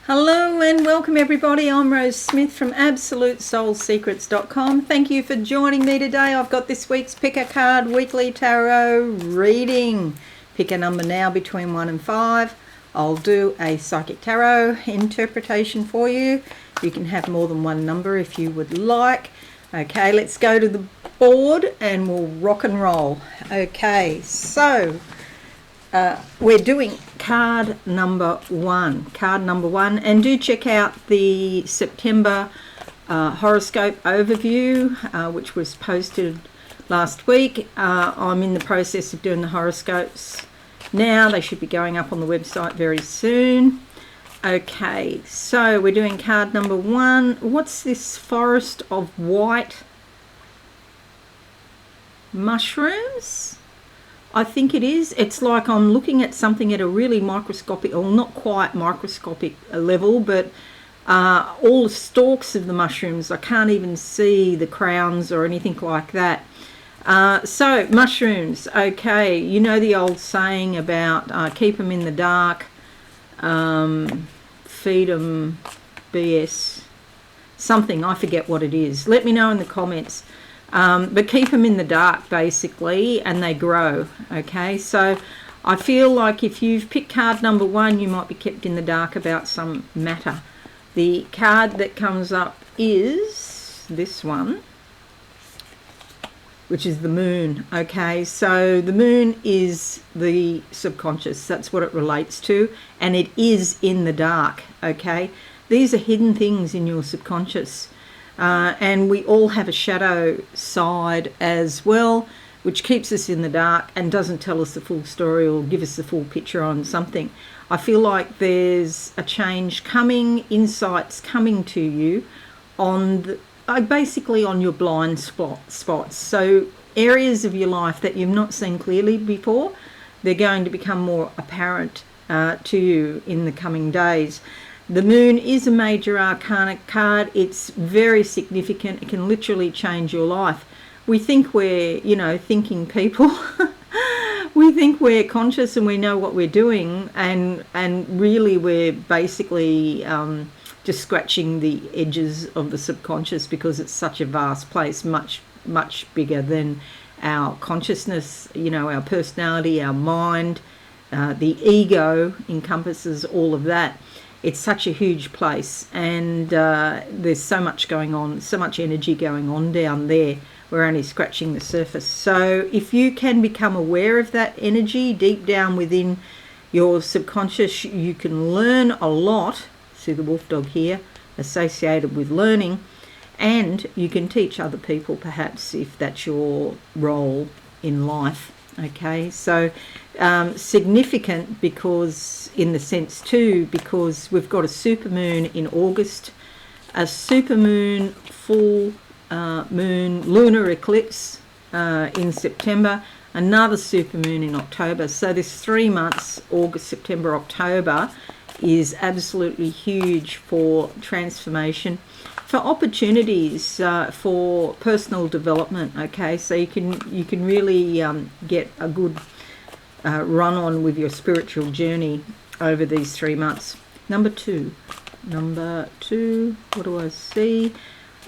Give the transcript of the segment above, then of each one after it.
Hello and welcome everybody. I'm Rose Smith from AbsoluteSoulSecrets.com. Thank you for joining me today. I've got this week's Pick a Card Weekly Tarot reading. Pick a number now between 1 and 5. I'll do a Psychic Tarot interpretation for you. You can have more than one number if you would like. Okay, let's go to the board and we'll rock and roll. Okay, so we're doing card number one, and do check out the September horoscope overview, which was posted last week. I'm in the process of doing the horoscopes now. They should be going up on the website very soon. Okay, so we're doing card number one. What's this forest of white mushrooms? I think it is. It's like I'm looking at something at a really microscopic, or not quite microscopic level, but all the stalks of the mushrooms. I can't even see the crowns or anything like that. So mushrooms, okay, you know the old saying about keep them in the dark, feed them BS, something, I forget what it is. Let me know in the comments. But keep them in the dark basically, and they grow. Okay, so I feel like if you've picked card number one, you might be kept in the dark about some matter. The card that comes up is this one, which is the moon. Okay, so the moon is the subconscious. That's what it relates to, and it is in the dark. Okay, these are hidden things in your subconscious. And we all have a shadow side as well, which keeps us in the dark and doesn't tell us the full story or give us the full picture on something. I feel like there's a change coming, insights coming to you on basically on your blind spots. So areas of your life that you've not seen clearly before, they're going to become more apparent to you in the coming days. The moon is a major arcana card. It's very significant. It can literally change your life. We think we're, thinking people. We think we're conscious and we know what we're doing, and really we're basically just scratching the edges of the subconscious, because it's such a vast place, much, much bigger than our consciousness, our personality, our mind. The ego encompasses all of that. It's such a huge place, and there's so much going on, so much energy going on down there. We're only scratching the surface. So if you can become aware of that energy deep down within your subconscious, you can learn a lot. See the wolf dog here, associated with learning, and you can teach other people perhaps if that's your role in life. Okay, so significant because in the sense too, because we've got a supermoon in August, a supermoon, full moon, lunar eclipse in September, another supermoon in October. So this 3 months, August, September, October, is absolutely huge for transformation, for opportunities, for personal development. Okay, so you can really get a good run on with your spiritual journey over these 3 months. Number two, what do I see?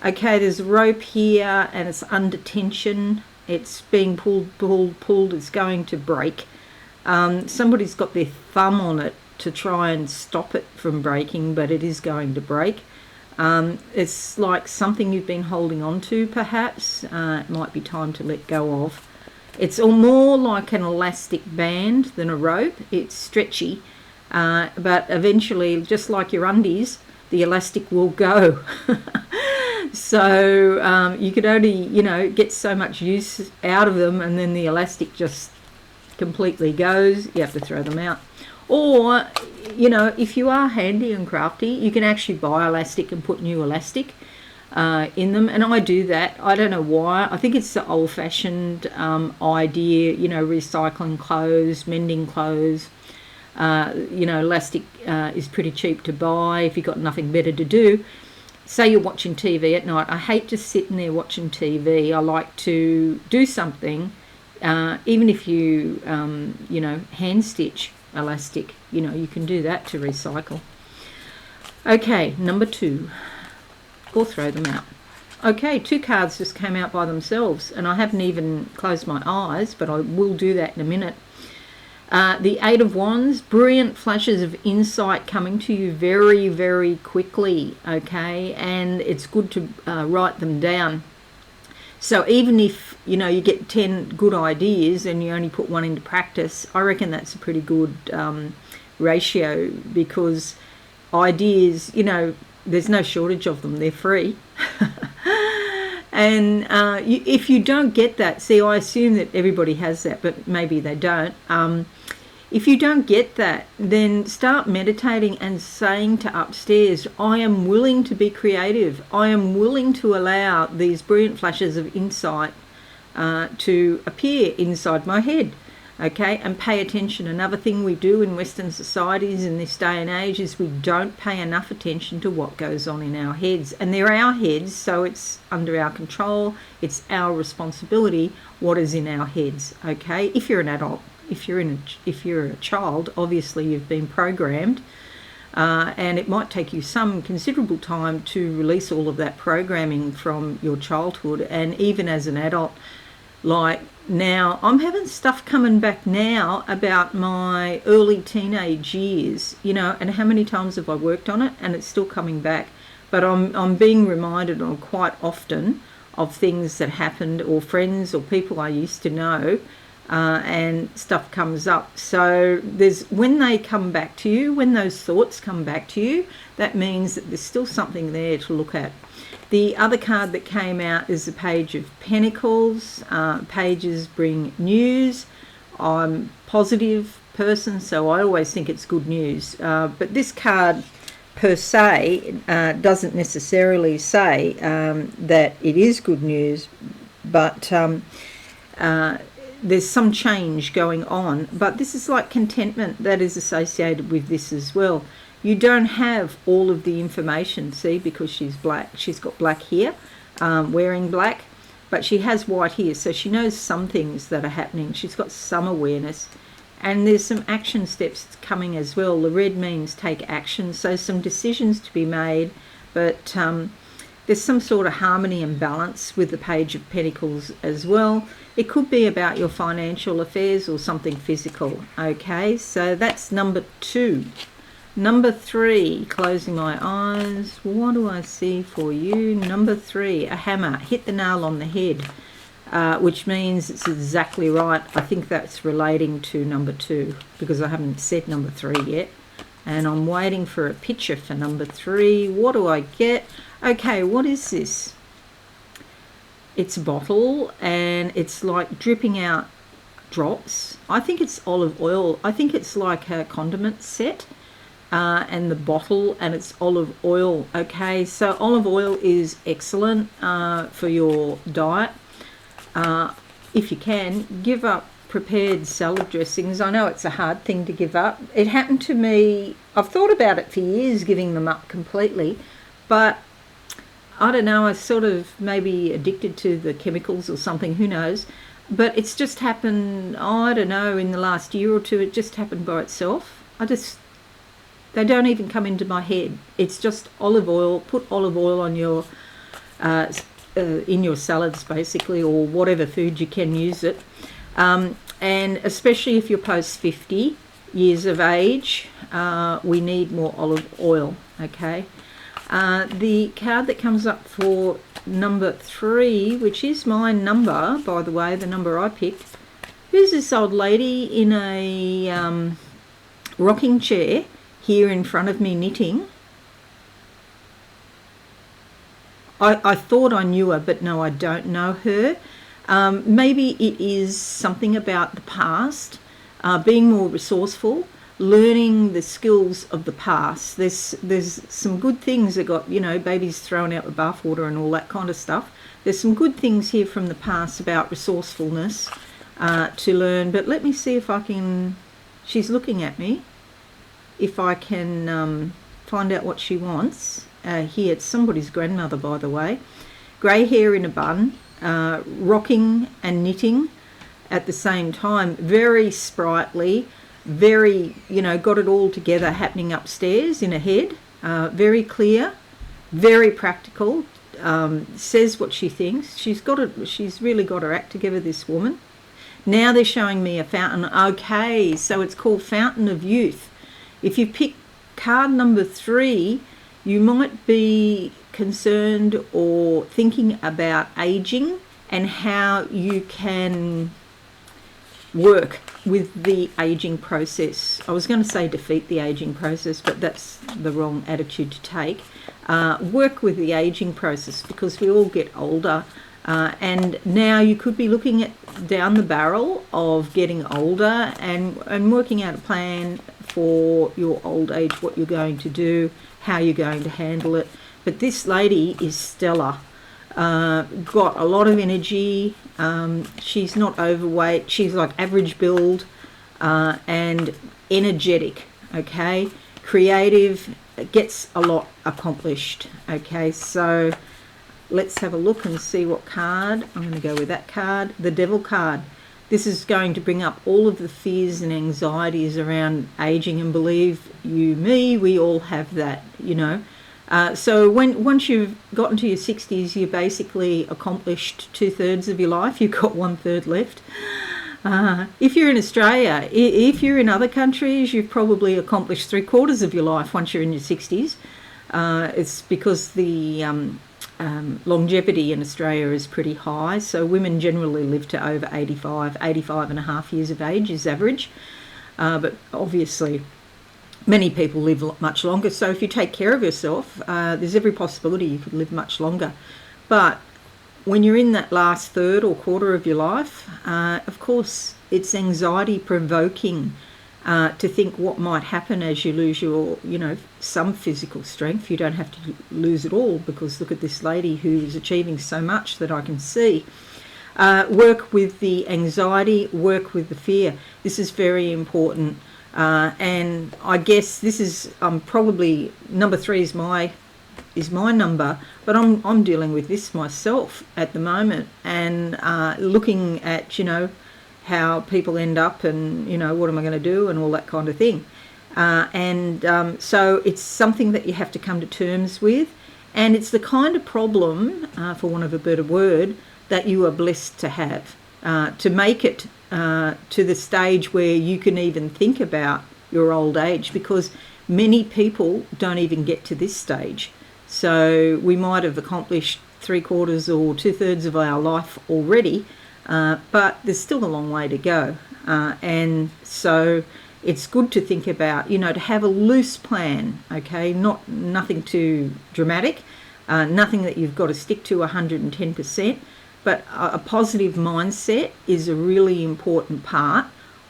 Okay, there's a rope here and it's under tension. It's being pulled. It's going to break. Somebody's got their thumb on it to try and stop it from breaking, but it is going to break. It's like something you've been holding on to, perhaps. It might be time to let go of. It's more like an elastic band than a rope. It's stretchy, but eventually, just like your undies, the elastic will go. So you could only, get so much use out of them, and then the elastic just completely goes. You have to throw them out. Or, if you are handy and crafty, you can actually buy elastic and put new elastic in them. And I do that. I don't know why. I think it's the old-fashioned idea, recycling clothes, mending clothes. Elastic is pretty cheap to buy if you've got nothing better to do. Say you're watching TV at night. I hate just sitting there watching TV. I like to do something, even if you, hand stitch elastic, you can do that to recycle. Okay, number 2. Or throw them out. Okay, 2 cards just came out by themselves, and I haven't even closed my eyes, but I will do that in a minute. The 8 of Wands, brilliant flashes of insight coming to you very, very quickly, okay? And it's good to write them down. So even if, you get 10 good ideas and you only put 1 into practice, I reckon that's a pretty good ratio, because ideas, there's no shortage of them. They're free. And if you don't get that, see, I assume that everybody has that, but maybe they don't. If you don't get that, then start meditating and saying to upstairs, I am willing to be creative. I am willing to allow these brilliant flashes of insight to appear inside my head. Okay, and pay attention. Another thing we do in Western societies in this day and age is we don't pay enough attention to what goes on in our heads. And they're our heads, so it's under our control. It's our responsibility what is in our heads. Okay, if you're an adult, if you're a child, obviously you've been programmed, and it might take you some considerable time to release all of that programming from your childhood. And even as an adult, like now, I'm having stuff coming back now about my early teenage years, and how many times have I worked on it, and it's still coming back. But I'm being reminded on quite often of things that happened, or friends or people I used to know, and stuff comes up. So when they come back to you, when those thoughts come back to you, that means that there's still something there to look at. The other card that came out is the Page of Pentacles. Pages bring news. I'm a positive person, so I always think it's good news. But this card per se doesn't necessarily say that it is good news, but there's some change going on. But this is like contentment that is associated with this as well. You don't have all of the information, see, because she's black. She's got black here, wearing black, but she has white here, so she knows some things that are happening. She's got some awareness, and there's some action steps coming as well. The red means take action, so some decisions to be made, but there's some sort of harmony and balance with the Page of Pentacles as well. It could be about your financial affairs or something physical, okay? So that's number 2. Number 3, closing my eyes, what do I see for you? Number 3, a hammer, hit the nail on the head, which means it's exactly right. I think that's relating to number 2, because I haven't said number 3 yet. And I'm waiting for a picture for number 3. What do I get? Okay, what is this? It's a bottle, and it's like dripping out drops. I think it's olive oil. I think it's like a condiment set. And the bottle, and it's olive oil. Okay, so olive oil is excellent for your diet. If you can, give up prepared salad dressings. I know it's a hard thing to give up. It happened to me. I've thought about it for years, giving them up completely, but I don't know, I was sort of maybe addicted to the chemicals or something, who knows. But it's just happened, I don't know, in the last year or two, it just happened by itself. They don't even come into my head. It's just olive oil. Put olive oil on your in your salads, basically, or whatever food you can use it. And especially if you're post 50 years of age, we need more olive oil, okay? The card that comes up for number 3, which is my number, by the way, the number I picked. Who's this old lady in a rocking chair here in front of me knitting? I thought I knew her, but no, I don't know her. Maybe it is something about the past, being more resourceful, learning the skills of the past. There's some good things that got, babies thrown out with bathwater and all that kind of stuff. There's some good things here from the past about resourcefulness to learn. But let me see if I can, she's looking at me, if I can find out what she wants. Here, it's somebody's grandmother, by the way. Grey hair in a bun, rocking and knitting at the same time. Very sprightly, very, got it all together happening upstairs in her head. very clear, very practical, says what she thinks. She's really got her act together, this woman. Now they're showing me a fountain. Okay, so it's called Fountain of Youth. If you pick card number 3, you might be concerned or thinking about aging and how you can work with the aging process. I was going to say defeat the aging process, but that's the wrong attitude to take. Work with the aging process, because we all get older, and now you could be looking at down the barrel of getting older and working out a plan for your old age, what you're going to do, how you're going to handle it. But this lady is stellar. Got a lot of energy. She's not overweight. She's like average build, and energetic. Okay, creative, gets a lot accomplished. Okay, so let's have a look and see what card. I'm going to go with that card, the Devil card. This is going to bring up all of the fears and anxieties around aging, and believe you me, we all have that, you know. So once you've gotten to your 60s, you basically accomplished 2/3 of your life. You've got 1/3 left. If you're in Australia, if you're in other countries, you've probably accomplished 3/4 of your life once you're in your 60s. It's because the longevity in Australia is pretty high. So women generally live to over 85 and a half years of age is average. But obviously many people live much longer. So if you take care of yourself, there's every possibility you could live much longer. But when you're in that last third or quarter of your life, of course, it's anxiety provoking to think what might happen as you lose your, some physical strength. You don't have to lose it all, because look at this lady who is achieving so much that I can see. Work with the anxiety, work with the fear. This is very important. And I guess this is probably number 3 is my number, but I'm dealing with this myself at the moment, and looking at how people end up, and what am I going to do, and all that kind of thing. So it's something that you have to come to terms with, and it's the kind of problem, for want of a better word, that you are blessed to have, to make it to the stage where you can even think about your old age, because many people don't even get to this stage. So we might have accomplished 3/4 or 2/3 of our life already, but there's still a long way to go. And so it's good to think about, to have a loose plan, okay, nothing too dramatic, nothing that you've got to stick to 110%, but a positive mindset is a really important part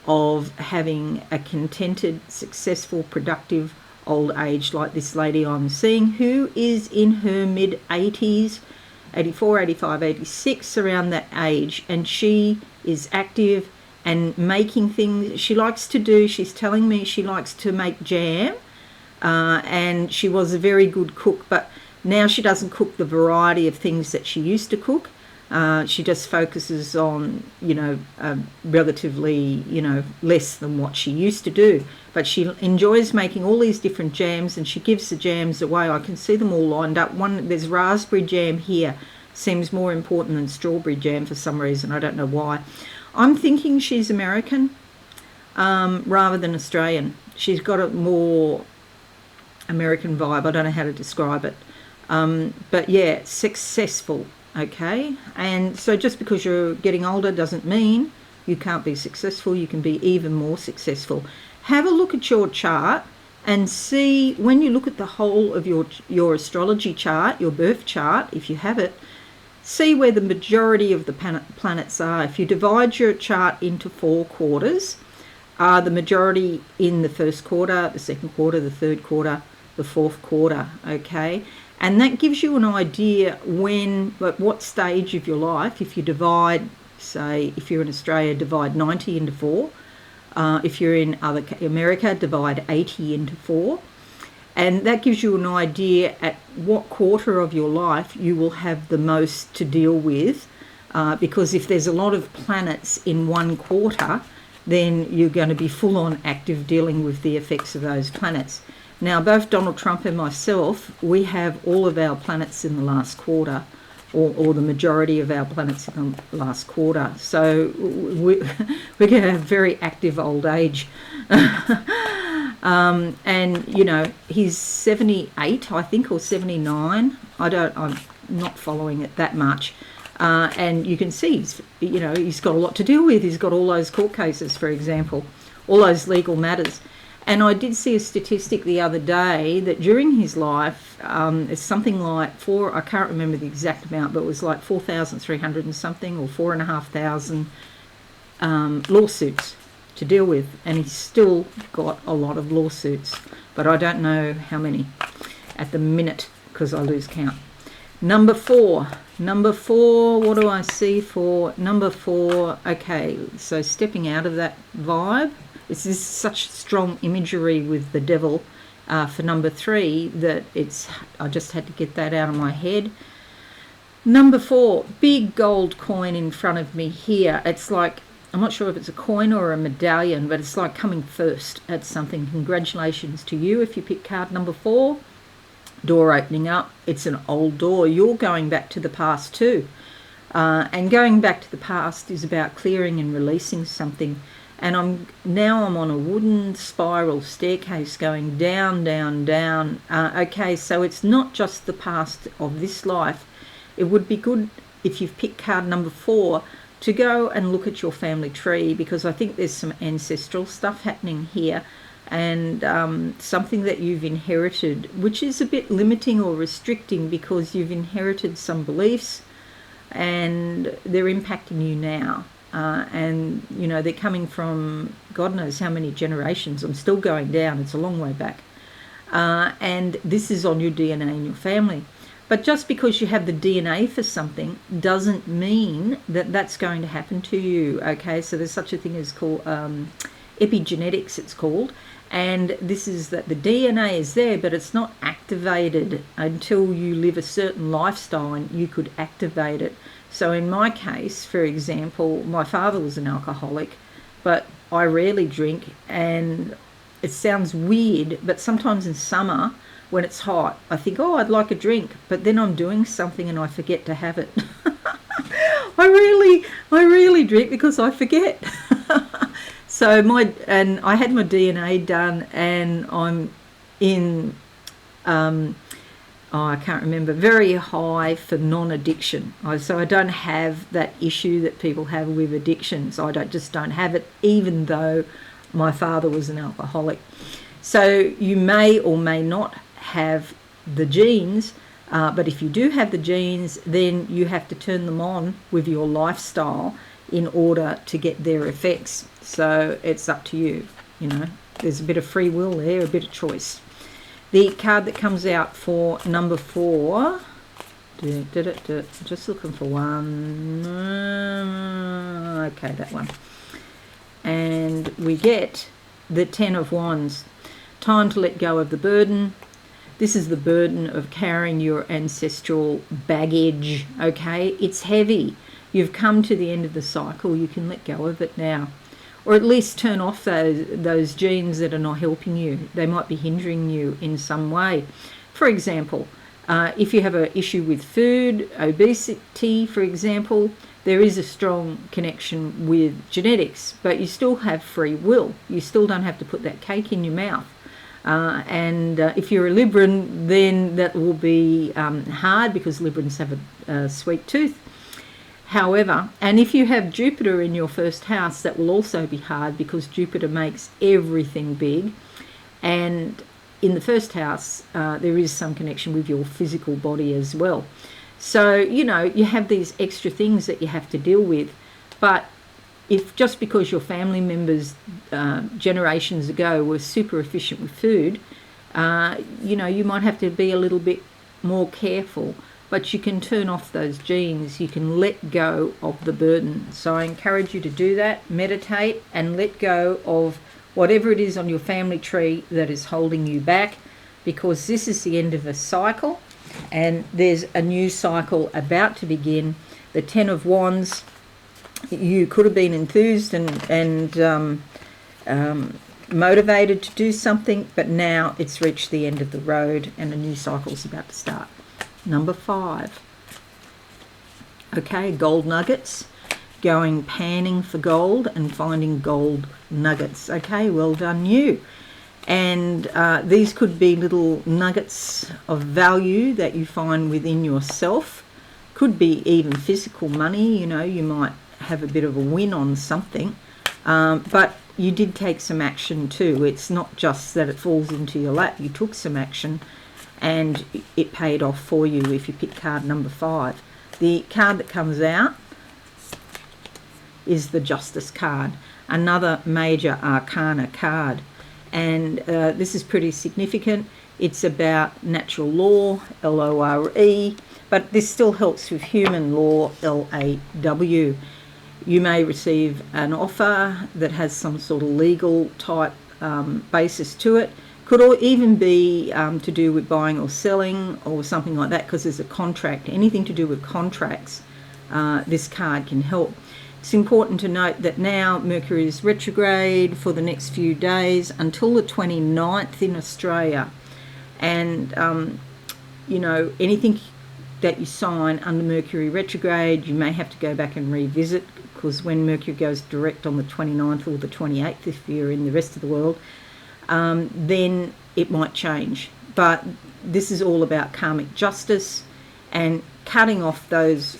of having a contented, successful, productive old age like this lady I'm seeing, who is in her mid-80s, 84, 85, 86, around that age, and she is active and making things. She's telling me she likes to make jam, and she was a very good cook, but now she doesn't cook the variety of things that she used to cook. She just focuses on, relatively, less than what she used to do. But she enjoys making all these different jams, and she gives the jams away. I can see them all lined up. There's raspberry jam here. Seems more important than strawberry jam for some reason. I don't know why. I'm thinking she's American rather than Australian. She's got a more American vibe. I don't know how to describe it. But yeah, successful. Okay, and so just because you're getting older doesn't mean you can't be successful. You can be even more successful. Have a look at your chart and see, when you look at the whole of your astrology chart, your birth chart, if you have it, see where the majority of the planets are. If you divide your chart into 4 quarters, are the majority in the first quarter, the second quarter, the third quarter, the fourth quarter, okay? And that gives you an idea what stage of your life, if you divide, say, if you're in Australia, divide 90 into 4. If you're in America, divide 80 into 4. And that gives you an idea at what quarter of your life you will have the most to deal with. Because if there's a lot of planets in one quarter, then you're going to be full on active dealing with the effects of those planets. Now, both Donald Trump and myself, we have all of our planets in the last quarter, or the majority of our planets in the last quarter. So we're going to have very active old age. And, you know, he's 78, I think, or 79. I'm not following it that much. And you can see, he's got a lot to deal with. He's got all those court cases, for example, all those legal matters. And I did see a statistic the other day that during his life, it's something like I can't remember the exact amount, but it was like 4,300 and something, or 4,500 lawsuits to deal with. And he's still got a lot of lawsuits, but I don't know how many at the minute because I lose count. Number four, what do I see for number 4? Okay, so stepping out of that vibe. This is such strong imagery with the devil for number 3 that I just had to get that out of my head. Number 4, big gold coin in front of me here. It's like, I'm not sure if it's a coin or a medallion, but it's like coming first at something. Congratulations to you if you pick card number 4. Door opening up. It's an old door. You're going back to the past too. And going back to the past is about clearing and releasing something. And I'm on a wooden spiral staircase going down, down, down. Okay, so it's not just the past of this life. It would be good if you've picked card number 4 to go and look at your family tree, because I think there's some ancestral stuff happening here, and something that you've inherited, which is a bit limiting or restricting because you've inherited some beliefs and they're impacting you now. And, they're coming from God knows how many generations. I'm still going down. It's a long way back. And this is on your DNA in your family. But just because you have the DNA for something doesn't mean that that's going to happen to you, okay? So there's such a thing as called epigenetics, it's called. And this is that the DNA is there, but it's not activated until you live a certain lifestyle and you could activate it. So in my case, for example, my father was an alcoholic, but I rarely drink, and it sounds weird, but sometimes in summer when it's hot, I think, I'd like a drink, but then I'm doing something and I forget to have it. I really drink because I forget. So I had my DNA done, and I'm in I can't remember, very high for non-addiction. So I don't have that issue that people have with addictions. I just don't have it, even though my father was an alcoholic. So you may or may not have the genes, but if you do have the genes, then you have to turn them on with your lifestyle in order to get their effects. So it's up to you, There's a bit of free will there, a bit of choice. The card that comes out for number 4, just looking for one, okay, that one. And we get the 10 of Wands. Time to let go of the burden. This is the burden of carrying your ancestral baggage, okay? It's heavy. You've come to the end of the cycle. You can let go of it now. Or at least turn off those genes that are not helping you. They might be hindering you in some way. For example, if you have an issue with food, obesity, for example, there is a strong connection with genetics, but you still have free will. You still don't have to put that cake in your mouth. And if you're a Libran, then that will be hard, because Librans have a sweet tooth. However, and if you have Jupiter in your first house, that will also be hard, because Jupiter makes everything big. And in the first house, there is some connection with your physical body as well. So, you have these extra things that you have to deal with. But if just because your family members generations ago were super efficient with food, you might have to be a little bit more careful. But you can turn off those genes. You can let go of the burden. So I encourage you to do that, meditate, and let go of whatever it is on your family tree that is holding you back, because this is the end of a cycle, and there's a new cycle about to begin. The 10 of Wands, you could have been enthused and motivated to do something, but now it's reached the end of the road and a new cycle's about to start. Number 5. Okay, gold nuggets. Going panning for gold and finding gold nuggets. Okay, well done you. And these could be little nuggets of value that you find within yourself. Could be even physical money, you know, you might have a bit of a win on something. But you did take some action too. It's not just that it falls into your lap. You took some action and it paid off for you if you pick card number 5. The card that comes out is the Justice card, another major arcana card. And this is pretty significant. It's about natural law, L-O-R-E, but this still helps with human law, L-A-W. You may receive an offer that has some sort of legal type basis to it. Could even be to do with buying or selling or something like that, because there's a contract. Anything to do with contracts, this card can help. It's important to note that now Mercury is retrograde for the next few days until the 29th in Australia. And, you know, anything that you sign under Mercury retrograde, you may have to go back and revisit, because when Mercury goes direct on the 29th or the 28th, if you're in the rest of the world, then it might change. But this is all about karmic justice and cutting off those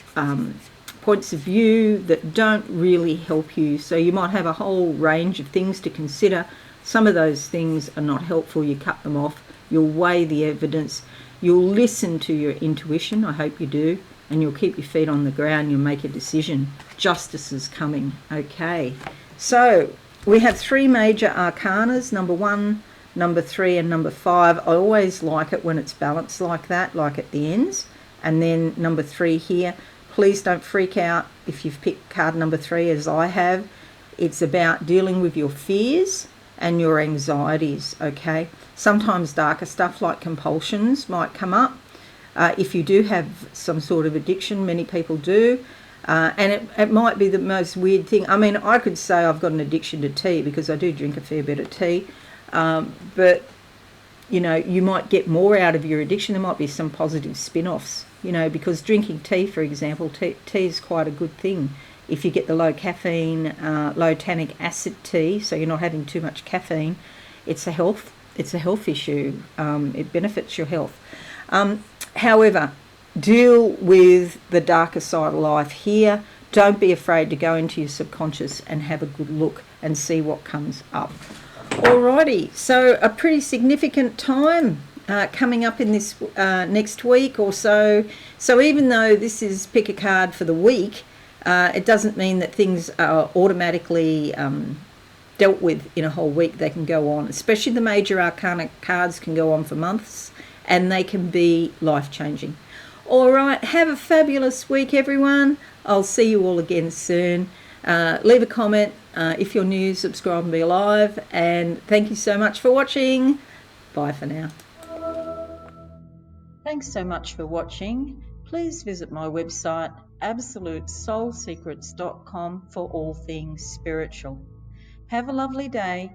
points of view that don't really help you. So you might have a whole range of things to consider. Some of those things are not helpful. You cut them off. You'll weigh the evidence. You'll listen to your intuition. I hope you do. And you'll keep your feet on the ground. You'll make a decision. Justice is coming. Okay. So we have 3 major arcanas, number 1, number 3, and number 5. I always like it when it's balanced like that, like at the ends. And then number 3 here. Please don't freak out if you've picked card number 3, as I have. It's about dealing with your fears and your anxieties, okay? Sometimes darker stuff like compulsions might come up. If you do have some sort of addiction, many people do. And it might be the most weird thing. I mean, I could say I've got an addiction to tea because I do drink a fair bit of tea. But, you know, you might get more out of your addiction. There might be some positive spin-offs, you know, because drinking tea, for example, tea is quite a good thing. If you get the low caffeine, low tannic acid tea, so you're not having too much caffeine, it's a health issue. It benefits your health. However, deal with the darker side of life here. Don't be afraid to go into your subconscious and have a good look and see what comes up. Alrighty, so a pretty significant time coming up in this next week or so. So even though this is pick a card for the week, it doesn't mean that things are automatically dealt with in a whole week. They can go on, especially the major arcana cards can go on for months, and they can be life-changing. All right, have a fabulous week, everyone. I'll see you all again soon. Leave a comment. If you're new, subscribe and be alive. And thank you so much for watching. Bye for now. Thanks so much for watching. Please visit my website, absolutesoulsecrets.com, for all things spiritual. Have a lovely day.